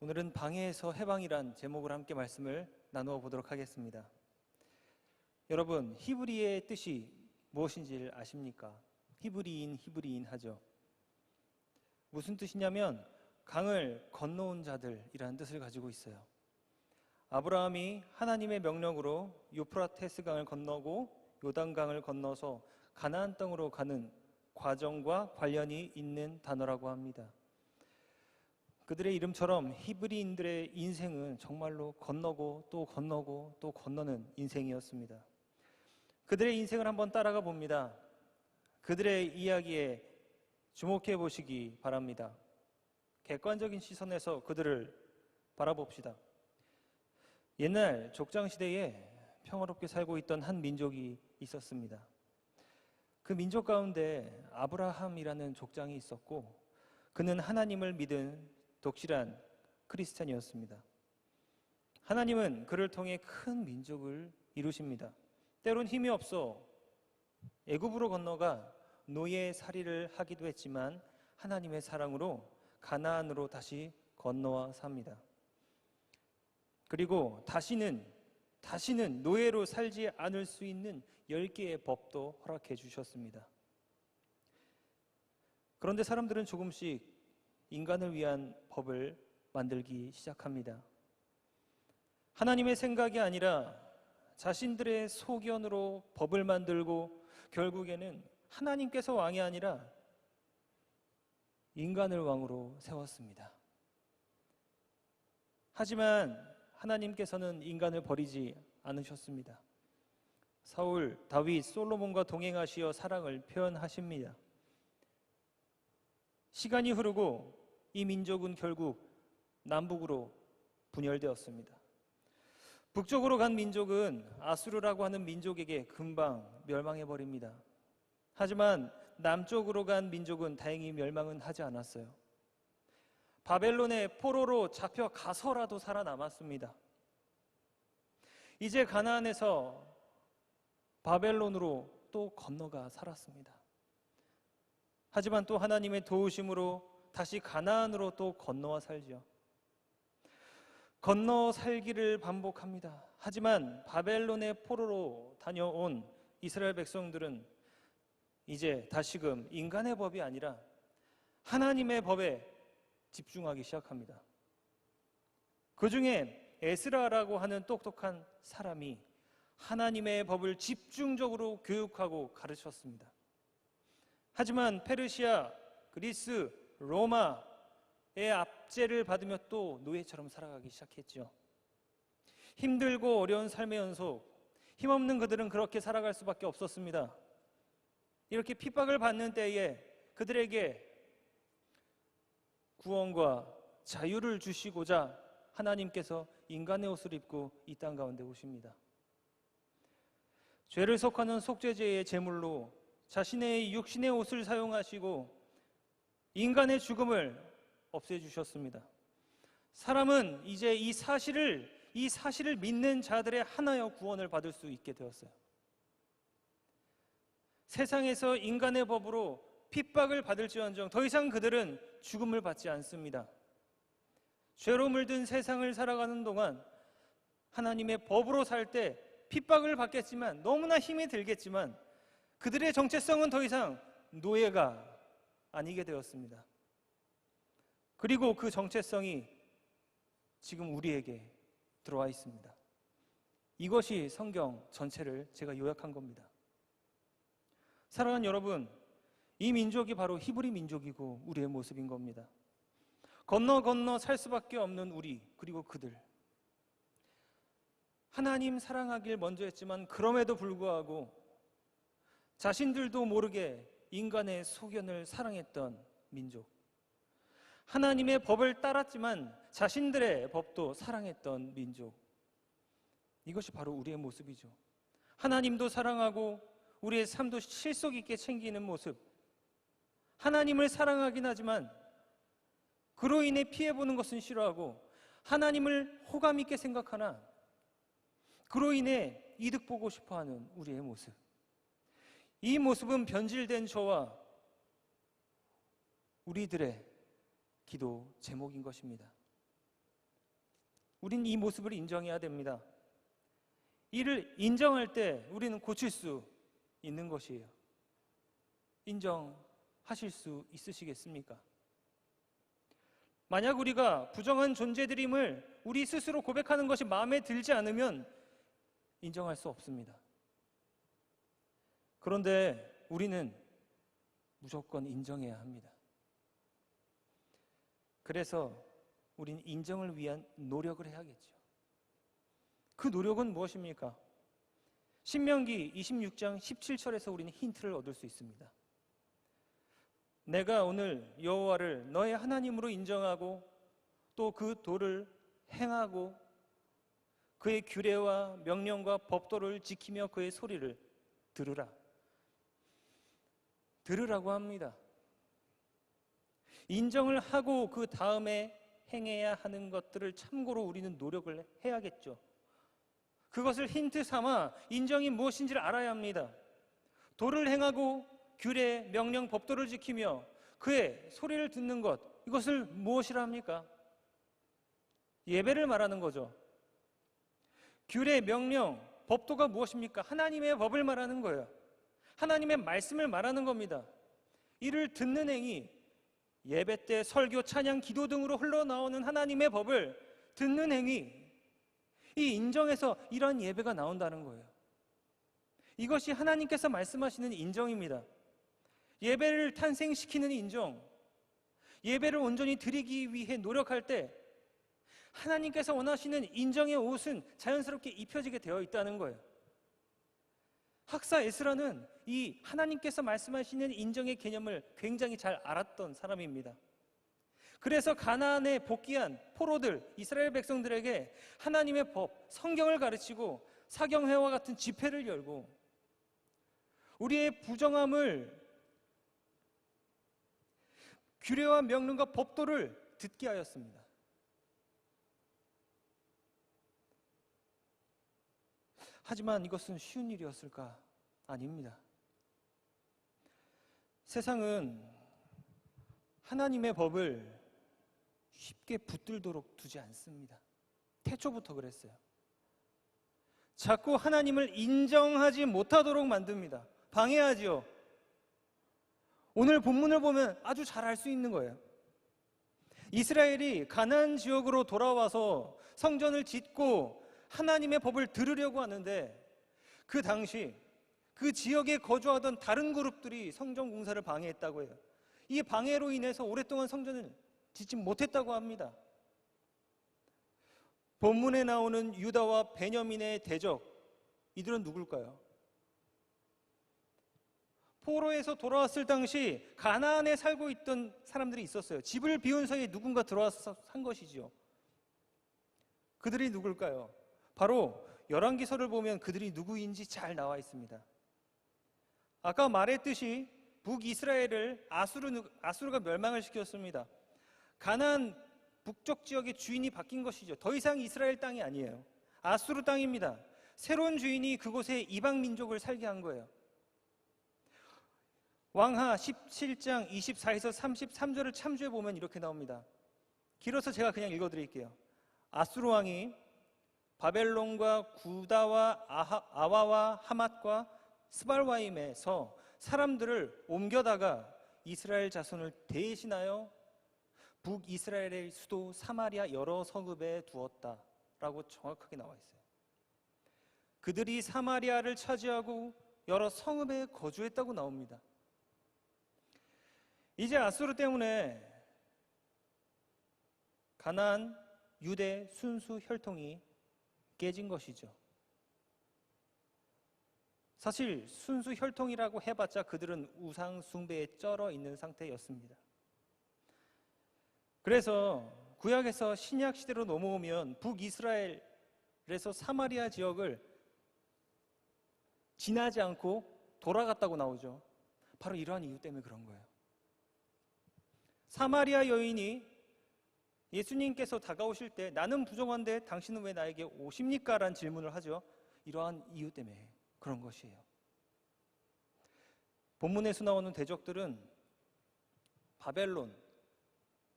오늘은 방해에서 해방이란 제목으로 함께 말씀을 나누어 보도록 하겠습니다. 여러분, 히브리의 뜻이 무엇인지 아십니까? 히브리인 하죠. 무슨 뜻이냐면 강을 건너온 자들이라는 뜻을 가지고 있어요. 아브라함이 하나님의 명령으로 유프라테스 강을 건너고 요단강을 건너서 가나안 땅으로 가는 과정과 관련이 있는 단어라고 합니다. 그들의 이름처럼 히브리인들의 인생은 정말로 건너고 또 건너고 또 건너는 인생이었습니다. 그들의 인생을 한번 따라가 봅니다. 그들의 이야기에 주목해 보시기 바랍니다. 객관적인 시선에서 그들을 바라봅시다. 옛날 족장시대에 평화롭게 살고 있던 한 민족이 있었습니다. 그 민족 가운데 아브라함이라는 족장이 있었고, 그는 하나님을 믿은 독실한 크리스찬이었습니다. 하나님은 그를 통해 큰 민족을 이루십니다. 때론 힘이 없어 애굽으로 건너가 노예살이를 하기도 했지만 하나님의 사랑으로 가나안으로 다시 건너와 삽니다. 그리고 다시는 노예로 살지 않을 수 있는 10개의 법도 허락해 주셨습니다. 그런데 사람들은 조금씩 인간을 위한 법을 만들기 시작합니다. 하나님의 생각이 아니라 자신들의 소견으로 법을 만들고 결국에는 하나님께서 왕이 아니라 인간을 왕으로 세웠습니다. 하지만 하나님께서는 인간을 버리지 않으셨습니다. 사울, 다윗, 솔로몬과 동행하시어 사랑을 표현하십니다. 시간이 흐르고 이 민족은 결국 남북으로 분열되었습니다. 북쪽으로 간 민족은 아수르라고 하는 민족에게 금방 멸망해버립니다. 하지만 남쪽으로 간 민족은 다행히 멸망은 하지 않았어요. 바벨론의 포로로 잡혀가서라도 살아남았습니다. 이제 가나안에서 바벨론으로 또 건너가 살았습니다. 하지만 또 하나님의 도우심으로 다시 가나안으로 또 건너와 살죠. 건너 살기를 반복합니다. 하지만 바벨론의 포로로 다녀온 이스라엘 백성들은 이제 다시금 인간의 법이 아니라 하나님의 법에 집중하기 시작합니다. 그 중에 에스라라고 하는 똑똑한 사람이 하나님의 법을 집중적으로 교육하고 가르쳤습니다. 하지만 페르시아, 그리스, 로마의 압제를 받으며 또 노예처럼 살아가기 시작했죠. 힘들고 어려운 삶의 연속, 힘없는 그들은 그렇게 살아갈 수밖에 없었습니다. 이렇게 핍박을 받는 때에 그들에게 구원과 자유를 주시고자 하나님께서 인간의 옷을 입고 이 땅 가운데 오십니다. 죄를 속하는 속죄제의 제물로 자신의 육신의 옷을 사용하시고 인간의 죽음을 없애주셨습니다. 사람은 이제 이 사실을 믿는 자들의 하나여 구원을 받을 수 있게 되었어요. 세상에서 인간의 법으로 핍박을 받을지언정 더 이상 그들은 죽음을 받지 않습니다. 죄로 물든 세상을 살아가는 동안 하나님의 법으로 살 때 핍박을 받겠지만, 너무나 힘이 들겠지만 그들의 정체성은 더 이상 노예가 아니게 되었습니다. 그리고 그 정체성이 지금 우리에게 들어와 있습니다. 이것이 성경 전체를 제가 요약한 겁니다. 사랑하는 여러분, 이 민족이 바로 히브리 민족이고 우리의 모습인 겁니다. 건너 살 수밖에 없는 우리, 그리고 그들. 하나님 사랑하길 먼저 했지만 그럼에도 불구하고 자신들도 모르게 인간의 소견을 사랑했던 민족. 하나님의 법을 따랐지만 자신들의 법도 사랑했던 민족. 이것이 바로 우리의 모습이죠. 하나님도 사랑하고 우리의 삶도 실속 있게 챙기는 모습. 하나님을 사랑하긴 하지만 그로 인해 피해보는 것은 싫어하고 하나님을 호감 있게 생각하나 그로 인해 이득 보고 싶어하는 우리의 모습. 이 모습은 변질된 저와 우리들의 기도 제목인 것입니다. 우린 이 모습을 인정해야 됩니다. 이를 인정할 때 우리는 고칠 수 있는 것이에요. 인정하실 수 있으시겠습니까? 만약 우리가 부정한 존재들임을 우리 스스로 고백하는 것이 마음에 들지 않으면 인정할 수 없습니다. 그런데 우리는 무조건 인정해야 합니다. 그래서 우린 인정을 위한 노력을 해야겠죠. 그 노력은 무엇입니까? 신명기 26장 17절에서 우리는 힌트를 얻을 수 있습니다. 내가 오늘 여호와를 너의 하나님으로 인정하고 또 그 도를 행하고 그의 규례와 명령과 법도를 지키며 그의 소리를 들으라고 합니다. 인정을 하고 그 다음에 행해야 하는 것들을 참고로 우리는 노력을 해야겠죠. 그것을 힌트 삼아 인정이 무엇인지를 알아야 합니다. 도를 행하고 규례, 명령, 법도를 지키며 그의 소리를 듣는 것, 이것을 무엇이라 합니까? 예배를 말하는 거죠. 규례, 명령, 법도가 무엇입니까? 하나님의 법을 말하는 거예요. 하나님의 말씀을 말하는 겁니다. 이를 듣는 행위, 예배 때 설교, 찬양, 기도 등으로 흘러나오는 하나님의 법을 듣는 행위, 이 인정에서 이러한 예배가 나온다는 거예요. 이것이 하나님께서 말씀하시는 인정입니다. 예배를 탄생시키는 인정, 예배를 온전히 드리기 위해 노력할 때 하나님께서 원하시는 인정의 옷은 자연스럽게 입혀지게 되어 있다는 거예요. 학사 에스라는 이 하나님께서 말씀하시는 인정의 개념을 굉장히 잘 알았던 사람입니다. 그래서 가나안에 복귀한 포로들, 이스라엘 백성들에게 하나님의 법, 성경을 가르치고 사경회와 같은 집회를 열고 우리의 부정함을 규례와 명령과 법도를 듣게 하였습니다. 하지만 이것은 쉬운 일이었을까? 아닙니다. 세상은 하나님의 법을 쉽게 붙들도록 두지 않습니다. 태초부터 그랬어요. 자꾸 하나님을 인정하지 못하도록 만듭니다. 방해하지요. 오늘 본문을 보면 아주 잘 알 수 있는 거예요. 이스라엘이 가나안 지역으로 돌아와서 성전을 짓고 하나님의 법을 들으려고 하는데 그 당시 그 지역에 거주하던 다른 그룹들이 성전 공사를 방해했다고 해요. 이 방해로 인해서 오랫동안 성전을 짓지 못했다고 합니다. 본문에 나오는 유다와 베냐민의 대적, 이들은 누굴까요? 포로에서 돌아왔을 당시 가나안에 살고 있던 사람들이 있었어요. 집을 비운 사이에 누군가 들어와서 산 것이죠. 그들이 누굴까요? 바로 열왕기서를 보면 그들이 누구인지 잘 나와 있습니다. 아까 말했듯이 북이스라엘을 아수르가 멸망을 시켰습니다. 가나안 북쪽 지역의 주인이 바뀐 것이죠. 더 이상 이스라엘 땅이 아니에요. 아수르 땅입니다. 새로운 주인이 그곳에 이방 민족을 살게 한 거예요. 왕하 17장 24에서 33절을 참조해 보면 이렇게 나옵니다. 길어서 제가 그냥 읽어드릴게요. 아수르 왕이 바벨론과 구다와 아와와 하맛과 스발와임에서 사람들을 옮겨다가 이스라엘 자손을 대신하여 북이스라엘의 수도 사마리아 여러 성읍에 두었다라고 정확하게 나와 있어요. 그들이 사마리아를 차지하고 여러 성읍에 거주했다고 나옵니다. 이제 아수르 때문에 가나안, 유대, 순수 혈통이 깨진 것이죠. 사실 순수 혈통이라고 해봤자 그들은 우상 숭배에 쩔어 있는 상태였습니다. 그래서 구약에서 신약 시대로 넘어오면 북이스라엘에서 사마리아 지역을 지나지 않고 돌아갔다고 나오죠. 바로 이러한 이유 때문에 그런 거예요. 사마리아 여인이 예수님께서 다가오실 때 나는 부정한데 당신은 왜 나에게 오십니까? 라는 질문을 하죠. 이러한 이유 때문에 그런 것이에요. 본문에서 나오는 대적들은 바벨론,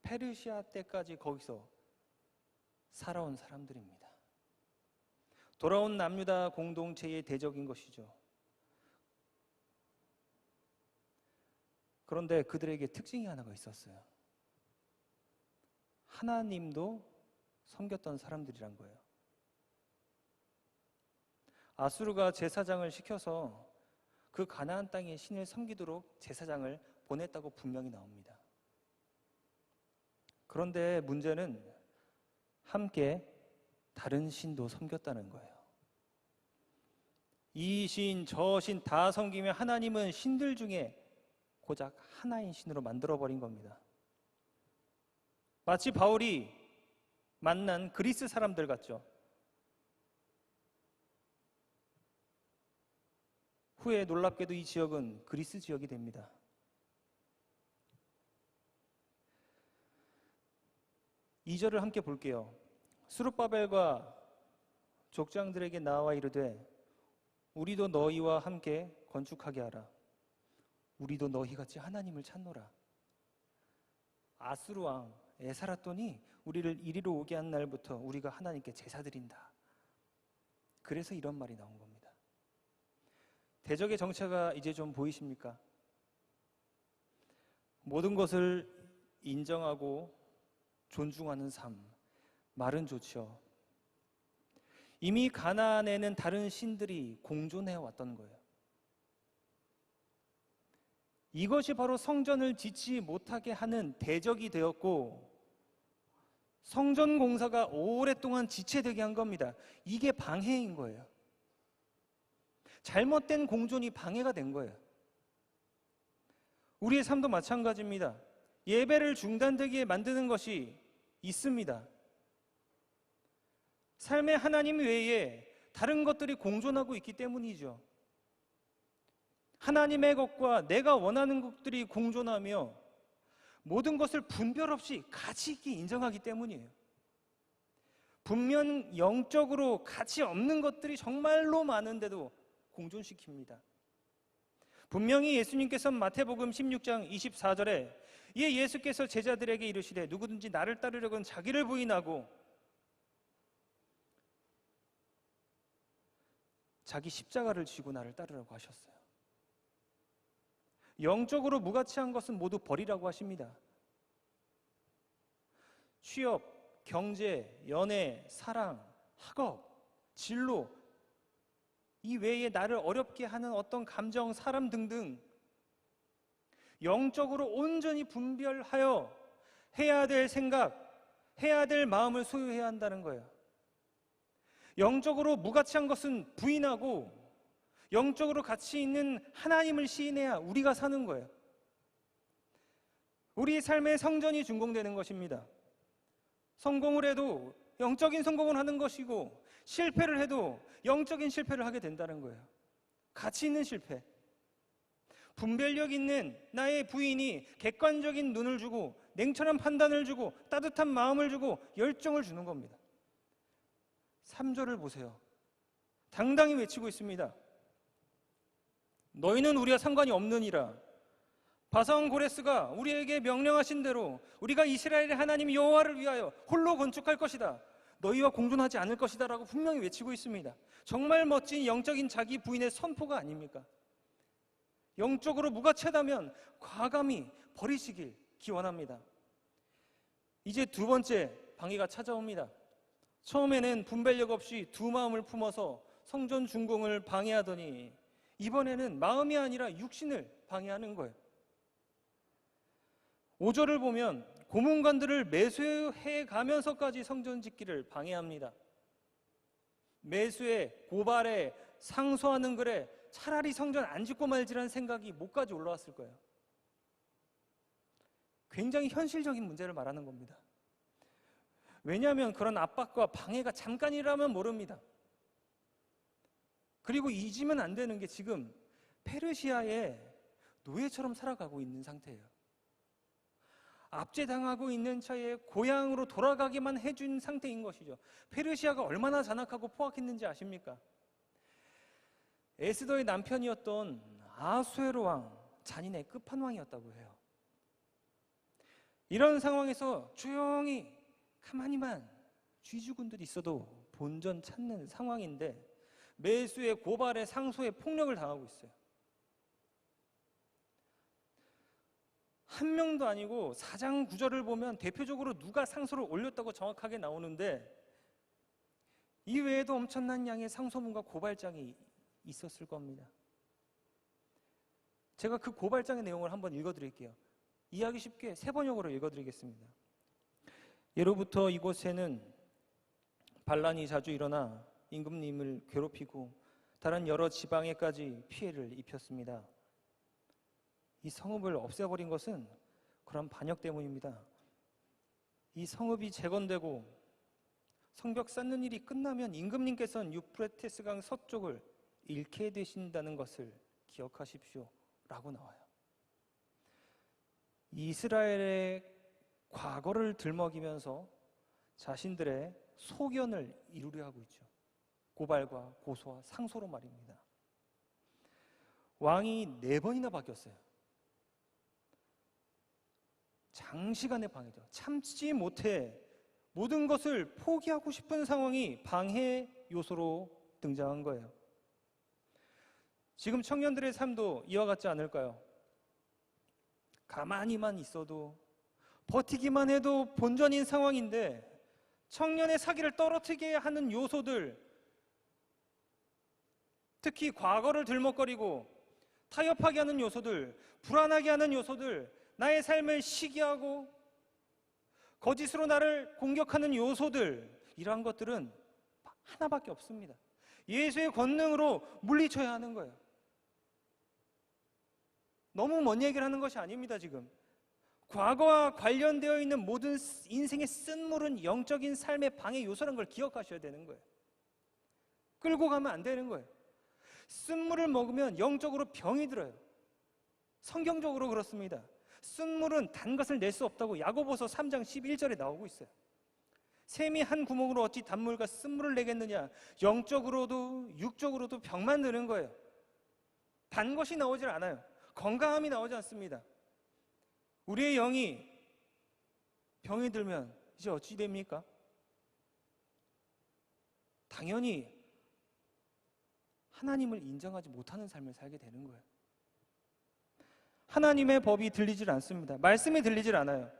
페르시아 때까지 거기서 살아온 사람들입니다. 돌아온 남유다 공동체의 대적인 것이죠. 그런데 그들에게 특징이 하나가 있었어요. 하나님도 섬겼던 사람들이란 거예요. 아수르가 제사장을 시켜서 그 가나안 땅의 신을 섬기도록 제사장을 보냈다고 분명히 나옵니다. 그런데 문제는 함께 다른 신도 섬겼다는 거예요. 이 신, 저 신 다 섬기며 하나님은 신들 중에 고작 하나인 신으로 만들어버린 겁니다. 마치 바울이 만난 그리스 사람들 같죠. 후에 놀랍게도 이 지역은 그리스 지역이 됩니다. 이 절을 함께 볼게요. 스룹바벨과 족장들에게 나와 이르되 우리도 너희와 함께 건축하게 하라. 우리도 너희같이 하나님을 찾노라. 아수르 왕 에사라돈이 우리를 이리로 오게 한 날부터 우리가 하나님께 제사 드린다. 그래서 이런 말이 나온 겁니다. 대적의 정체가 이제 좀 보이십니까? 모든 것을 인정하고 존중하는 삶, 말은 좋죠. 이미 가나안에는 다른 신들이 공존해 왔던 거예요. 이것이 바로 성전을 짓지 못하게 하는 대적이 되었고 성전 공사가 오랫동안 지체되게 한 겁니다. 이게 방해인 거예요. 잘못된 공존이 방해가 된 거예요. 우리의 삶도 마찬가지입니다. 예배를 중단되게 만드는 것이 있습니다. 삶의 하나님 외에 다른 것들이 공존하고 있기 때문이죠. 하나님의 것과 내가 원하는 것들이 공존하며 모든 것을 분별 없이 가치 있게 인정하기 때문이에요. 분명 영적으로 가치 없는 것들이 정말로 많은데도 공존시킵니다. 분명히 예수님께서 마태복음 16장 24절에 이에 예수께서 제자들에게 이르시되 누구든지 나를 따르려거든 자기를 부인하고 자기 십자가를 쥐고 나를 따르라고 하셨어요. 영적으로 무가치한 것은 모두 버리라고 하십니다. 취업, 경제, 연애, 사랑, 학업, 진로, 이 외에 나를 어렵게 하는 어떤 감정, 사람 등등 영적으로 온전히 분별하여 해야 될 생각, 해야 될 마음을 소유해야 한다는 거예요. 영적으로 무가치한 것은 부인하고 영적으로 가치 있는 하나님을 시인해야 우리가 사는 거예요. 우리 삶의 성전이 준공되는 것입니다. 성공을 해도 영적인 성공을 하는 것이고 실패를 해도 영적인 실패를 하게 된다는 거예요. 가치 있는 실패. 분별력 있는 나의 부인이 객관적인 눈을 주고 냉철한 판단을 주고 따뜻한 마음을 주고 열정을 주는 겁니다. 3절을 보세요. 당당히 외치고 있습니다. 너희는 우리와 상관이 없느니라. 바사온 고레스가 우리에게 명령하신 대로 우리가 이스라엘의 하나님 여호와를 위하여 홀로 건축할 것이다. 너희와 공존하지 않을 것이다 라고 분명히 외치고 있습니다. 정말 멋진 영적인 자기 부인의 선포가 아닙니까? 영적으로 무가치하다면 과감히 버리시길 기원합니다. 이제 두 번째 방해가 찾아옵니다. 처음에는 분별력 없이 두 마음을 품어서 성전 준공을 방해하더니 이번에는 마음이 아니라 육신을 방해하는 거예요. 5절을 보면 고문관들을 매수해 가면서까지 성전 짓기를 방해합니다. 매수에, 고발에, 상소하는 글에 차라리 성전 안 짓고 말지라는 생각이 목까지 올라왔을 거예요. 굉장히 현실적인 문제를 말하는 겁니다. 왜냐하면 그런 압박과 방해가 잠깐이라면 모릅니다. 그리고 잊으면 안 되는 게 지금 페르시아의 노예처럼 살아가고 있는 상태예요. 압제당하고 있는 차에 고향으로 돌아가기만 해준 상태인 것이죠. 페르시아가 얼마나 잔악하고 포악했는지 아십니까? 에스더의 남편이었던 아수에로 왕, 잔인의 끝판왕이었다고 해요. 이런 상황에서 조용히 가만히만 쥐죽은들이 있어도 본전 찾는 상황인데 매수의 고발에 상소에 폭력을 당하고 있어요. 한 명도 아니고 4장 9절을 보면 대표적으로 누가 상소를 올렸다고 정확하게 나오는데 이 외에도 엄청난 양의 상소문과 고발장이 있었을 겁니다. 제가 그 고발장의 내용을 한번 읽어드릴게요. 이해하기 쉽게 세 번역으로 읽어드리겠습니다. 예로부터 이곳에는 반란이 자주 일어나 임금님을 괴롭히고 다른 여러 지방에까지 피해를 입혔습니다. 이 성읍을 없애버린 것은 그런 반역 때문입니다. 이 성읍이 재건되고 성벽 쌓는 일이 끝나면 임금님께서는 유프라테스강 서쪽을 잃게 되신다는 것을 기억하십시오 라고 나와요. 이스라엘의 과거를 들먹이면서 자신들의 소견을 이루려 하고 있죠. 고발과 고소와 상소로 말입니다. 왕이 4번이나 바뀌었어요. 장시간의 방해죠. 참지 못해 모든 것을 포기하고 싶은 상황이 방해 요소로 등장한 거예요. 지금 청년들의 삶도 이와 같지 않을까요? 가만히만 있어도 버티기만 해도 본전인 상황인데 청년의 사기를 떨어뜨리게 하는 요소들, 특히 과거를 들먹거리고 타협하게 하는 요소들, 불안하게 하는 요소들, 나의 삶을 시기하고 거짓으로 나를 공격하는 요소들, 이러한 것들은 하나밖에 없습니다. 예수의 권능으로 물리쳐야 하는 거예요. 너무 먼 얘기를 하는 것이 아닙니다. 지금 과거와 관련되어 있는 모든 인생의 쓴물은 영적인 삶의 방해 요소라는 걸 기억하셔야 되는 거예요. 끌고 가면 안 되는 거예요. 쓴물을 먹으면 영적으로 병이 들어요. 성경적으로 그렇습니다. 쓴물은 단 것을 낼 수 없다고 야고보서 3장 11절에 나오고 있어요. 샘이 한 구멍으로 어찌 단물과 쓴물을 내겠느냐. 영적으로도 육적으로도 병만 드는 거예요. 단 것이 나오질 않아요. 건강함이 나오지 않습니다. 우리의 영이 병이 들면 이제 어찌 됩니까? 당연히 하나님을 인정하지 못하는 삶을 살게 되는 거예요. 하나님의 법이 들리질 않습니다. 말씀이 들리질 않아요.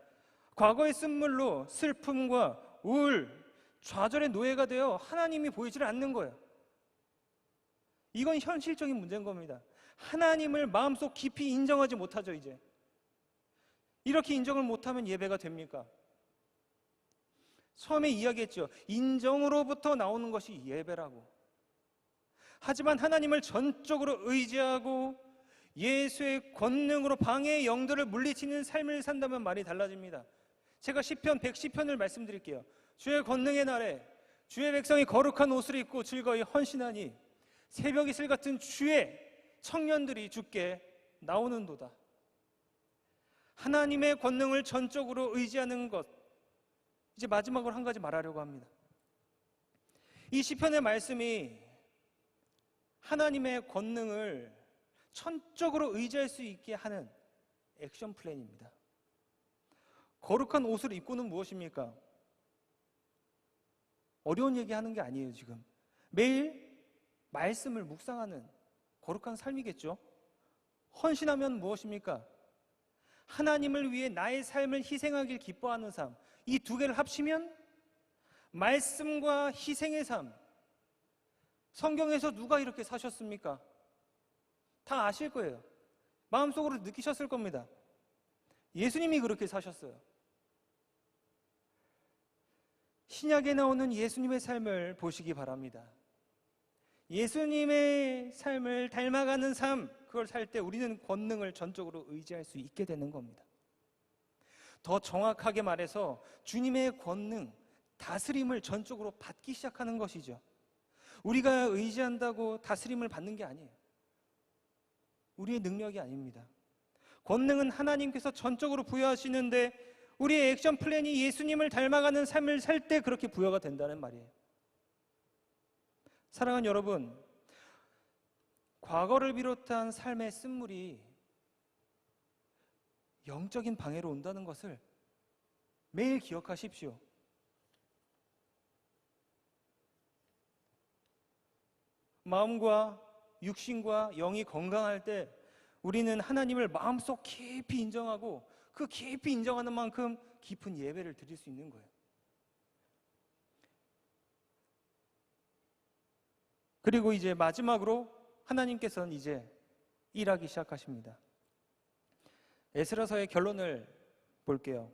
과거의 쓴물로 슬픔과 우울, 좌절의 노예가 되어 하나님이 보이질 않는 거예요. 이건 현실적인 문제인 겁니다. 하나님을 마음속 깊이 인정하지 못하죠. 이제 이렇게 인정을 못하면 예배가 됩니까? 처음에 이야기했죠. 인정으로부터 나오는 것이 예배라고. 하지만 하나님을 전적으로 의지하고 예수의 권능으로 방해의 영들을 물리치는 삶을 산다면 말이 달라집니다. 제가 시편 110편을 말씀드릴게요. 주의 권능의 날에 주의 백성이 거룩한 옷을 입고 즐거이 헌신하니 새벽 이슬 같은 주의 청년들이 주께 나오는도다. 하나님의 권능을 전적으로 의지하는 것, 이제 마지막으로 한 가지 말하려고 합니다. 이 시편의 말씀이 하나님의 권능을 전적으로 의지할 수 있게 하는 액션 플랜입니다. 거룩한 옷을 입고는 무엇입니까? 어려운 얘기하는 게 아니에요. 지금 매일 말씀을 묵상하는 거룩한 삶이겠죠. 헌신하면 무엇입니까? 하나님을 위해 나의 삶을 희생하길 기뻐하는 삶. 이 두 개를 합치면 말씀과 희생의 삶. 성경에서 누가 이렇게 사셨습니까? 다 아실 거예요. 마음속으로 느끼셨을 겁니다. 예수님이 그렇게 사셨어요. 신약에 나오는 예수님의 삶을 보시기 바랍니다. 예수님의 삶을 닮아가는 삶, 그걸 살 때 우리는 권능을 전적으로 의지할 수 있게 되는 겁니다. 더 정확하게 말해서 주님의 권능, 다스림을 전적으로 받기 시작하는 것이죠. 우리가 의지한다고 다스림을 받는 게 아니에요. 우리의 능력이 아닙니다. 권능은 하나님께서 전적으로 부여하시는데 우리의 액션 플랜이 예수님을 닮아가는 삶을 살 때 그렇게 부여가 된다는 말이에요. 사랑하는 여러분, 과거를 비롯한 삶의 쓴물이 영적인 방해로 온다는 것을 매일 기억하십시오. 마음과 육신과 영이 건강할 때 우리는 하나님을 마음속 깊이 인정하고 그 깊이 인정하는 만큼 깊은 예배를 드릴 수 있는 거예요. 그리고 이제 마지막으로 하나님께서는 이제 일하기 시작하십니다. 에스라서의 결론을 볼게요.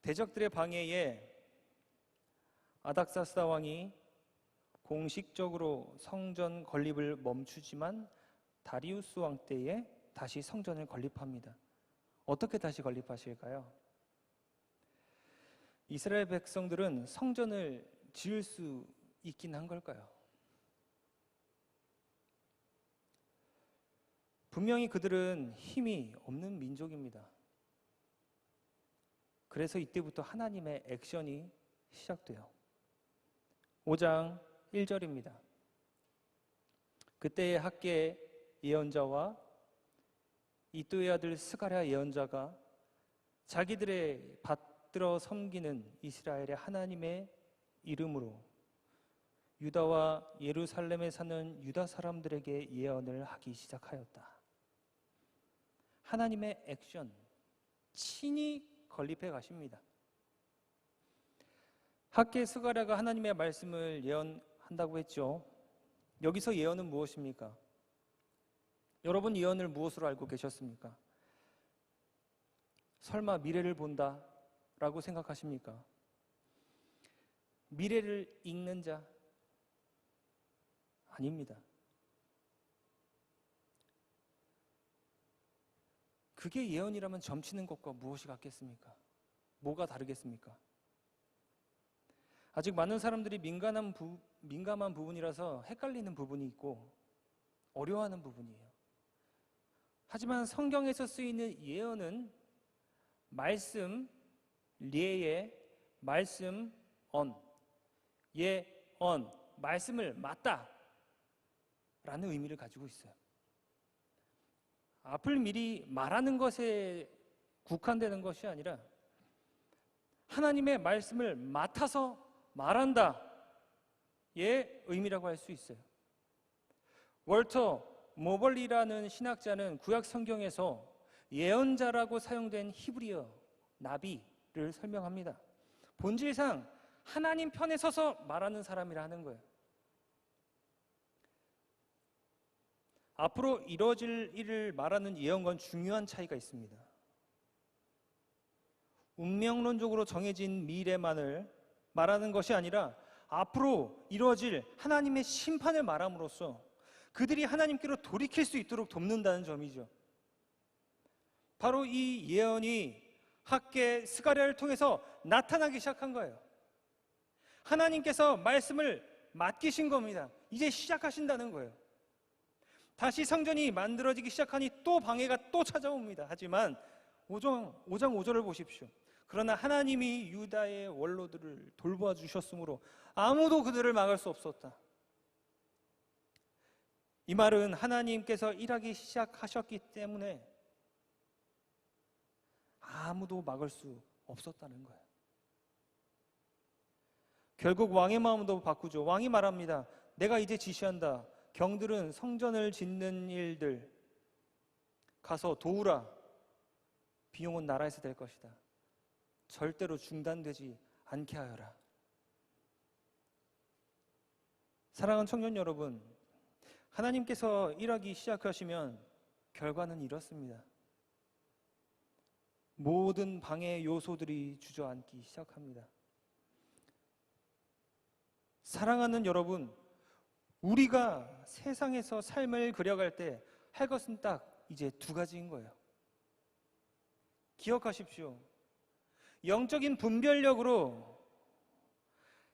대적들의 방해에 아닥사스다 왕이 공식적으로 성전 건립을 멈추지만 다리우스 왕 때에 다시 성전을 건립합니다. 어떻게 다시 건립하실까요? 이스라엘 백성들은 성전을 지을 수 있긴 한 걸까요? 분명히 그들은 힘이 없는 민족입니다. 그래서 이때부터 하나님의 액션이 시작돼요. 5장 1절입니다. 그때의 학계 예언자와 이도의 아들 스가랴 예언자가 자기들의 받들어 섬기는 이스라엘의 하나님의 이름으로 유다와 예루살렘에 사는 유다 사람들에게 예언을 하기 시작하였다. 하나님의 액션, 친히 건립해 가십니다. 학계 스가랴가 하나님의 말씀을 예언한다고 했죠. 여기서 예언은 무엇입니까? 여러분 예언을 무엇으로 알고 계셨습니까? 설마 미래를 본다 라고 생각하십니까? 미래를 읽는 자? 아닙니다. 그게 예언이라면 점치는 것과 무엇이 같겠습니까? 뭐가 다르겠습니까? 아직 많은 사람들이 민감한 부분이라서 헷갈리는 부분이 있고 어려워하는 부분이에요. 하지만 성경에서 쓰이는 예언은 말씀, 예의, 말씀, 언, 예언, 말씀을 맞다 라는 의미를 가지고 있어요. 앞을 미리 말하는 것에 국한되는 것이 아니라 하나님의 말씀을 맡아서 말한다 의 의미라고 할 수 있어요. 월터 모벌리라는 신학자는 구약 성경에서 예언자라고 사용된 히브리어 나비를 설명합니다. 본질상 하나님 편에 서서 말하는 사람이라 하는 거예요. 앞으로 이루어질 일을 말하는 예언과는 중요한 차이가 있습니다. 운명론적으로 정해진 미래만을 말하는 것이 아니라 앞으로 이루어질 하나님의 심판을 말함으로써 그들이 하나님께로 돌이킬 수 있도록 돕는다는 점이죠. 바로 이 예언이 학계 스가랴를 통해서 나타나기 시작한 거예요. 하나님께서 말씀을 맡기신 겁니다. 이제 시작하신다는 거예요. 다시 성전이 만들어지기 시작하니 또 방해가 또 찾아옵니다. 하지만 5장 5절을 보십시오. 그러나 하나님이 유다의 원로들을 돌보아 주셨으므로 아무도 그들을 막을 수 없었다. 이 말은 하나님께서 일하기 시작하셨기 때문에 아무도 막을 수 없었다는 거예요. 결국 왕의 마음도 바꾸죠. 왕이 말합니다. 내가 이제 지시한다. 경들은 성전을 짓는 일들 가서 도우라. 비용은 나라에서 될 것이다. 절대로 중단되지 않게 하여라. 사랑하는 청년 여러분, 하나님께서 일하기 시작하시면 결과는 이렇습니다. 모든 방해 요소들이 주저앉기 시작합니다. 사랑하는 여러분, 우리가 세상에서 삶을 그려갈 때 할 것은 딱 이제 두 가지인 거예요. 기억하십시오. 영적인 분별력으로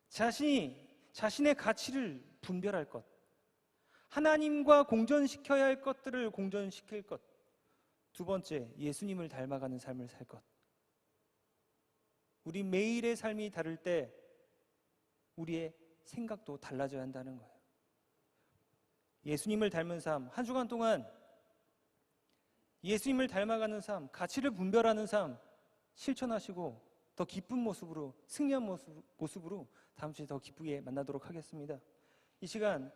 자신의 가치를 분별할 것, 하나님과 공존시켜야 할 것들을 공존시킬 것, 두 번째, 예수님을 닮아가는 삶을 살 것. 우리 매일의 삶이 다를 때 우리의 생각도 달라져야 한다는 거예요. 예수님을 닮은 삶, 한 주간 동안 예수님을 닮아가는 삶, 가치를 분별하는 삶 실천하시고 더 기쁜 모습으로, 승리한 모습으로 다음 주에 더 기쁘게 만나도록 하겠습니다. 이 시간